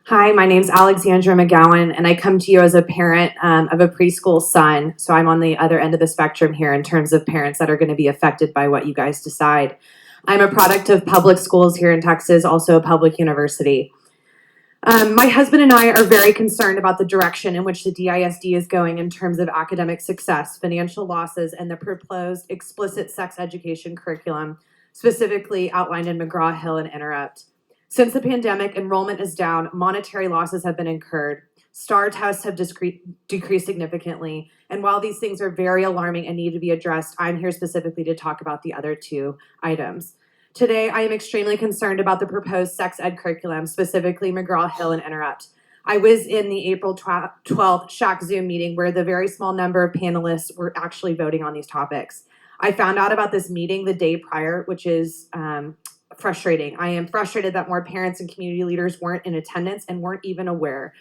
Hi, my name's Alexandra McGowan, and I come to you as a parent of a preschool son. So I'm on the other end of the spectrum here in terms of parents that are going to be affected by what you guys decide. I'm a product of public schools here in Texas, also a public university. My husband and I are very concerned about the direction in which the DISD is going in terms of academic success, financial losses, and the proposed explicit sex education curriculum, specifically outlined in McGraw-Hill and Interrupt. Since the pandemic, enrollment is down, monetary losses have been incurred, STAR tests have decreased significantly, and while these things are very alarming and need to be addressed, I'm here specifically to talk about the other two items. Today, I am extremely concerned about the proposed sex ed curriculum, specifically McGraw-Hill and Interrupt. I was in the April 12th SHAC Zoom meeting where the very small number of panelists were actually voting on these topics. I found out about this meeting the day prior, which is frustrating. I am frustrated that more parents and community leaders weren't in attendance and weren't even aware.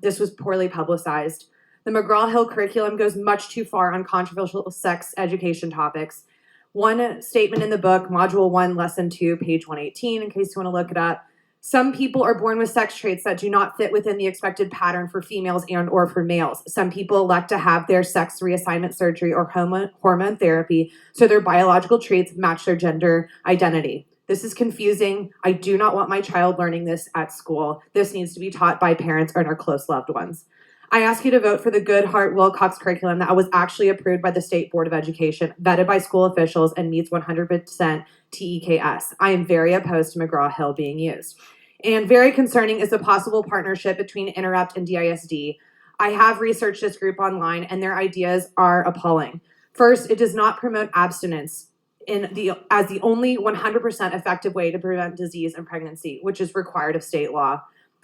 This was poorly publicized. The McGraw-Hill curriculum goes much too far on controversial sex education topics. One statement in the book, Module 1, Lesson 2, page 118, in case you want to look it up. Some people are born with sex traits that do not fit within the expected pattern for females and or for males. Some people elect to have their sex reassignment surgery or hormone therapy so their biological traits match their gender identity. This is confusing. I do not want my child learning this at school. This needs to be taught by parents or our close loved ones. I ask you to vote for the Goodhart-Wilcox curriculum that was actually approved by the State Board of Education, vetted by school officials, and meets 100% TEKS. I am very opposed to McGraw-Hill being used. And very concerning is the possible partnership between Interrupt and DISD. I have researched this group online, and their ideas are appalling. First, it does not promote abstinence as the only 100% effective way to prevent disease and pregnancy, which is required of state law.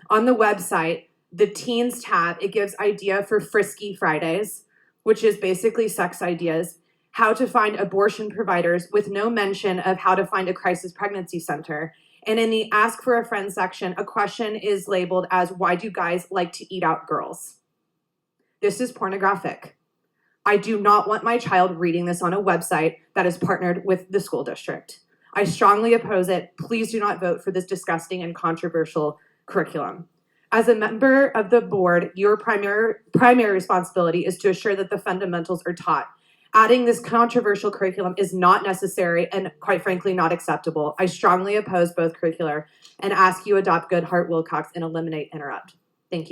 On the website, the Teens tab, it gives idea for Frisky Fridays, which is basically sex ideas, how to find abortion providers with no mention of how to find a crisis pregnancy center. And in the Ask for a Friend section, a question is labeled as, why do guys like to eat out girls? This is pornographic. I do not want my child reading this on a website that is partnered with the school district. I strongly oppose it. Please do not vote for this disgusting and controversial curriculum. As a member of the board, your primary responsibility is to assure that the fundamentals are taught. Adding this controversial curriculum is not necessary and, quite frankly, not acceptable. I strongly oppose both curricular and ask you adopt Goodhart-Wilcox and eliminate Interrupt. Thank you.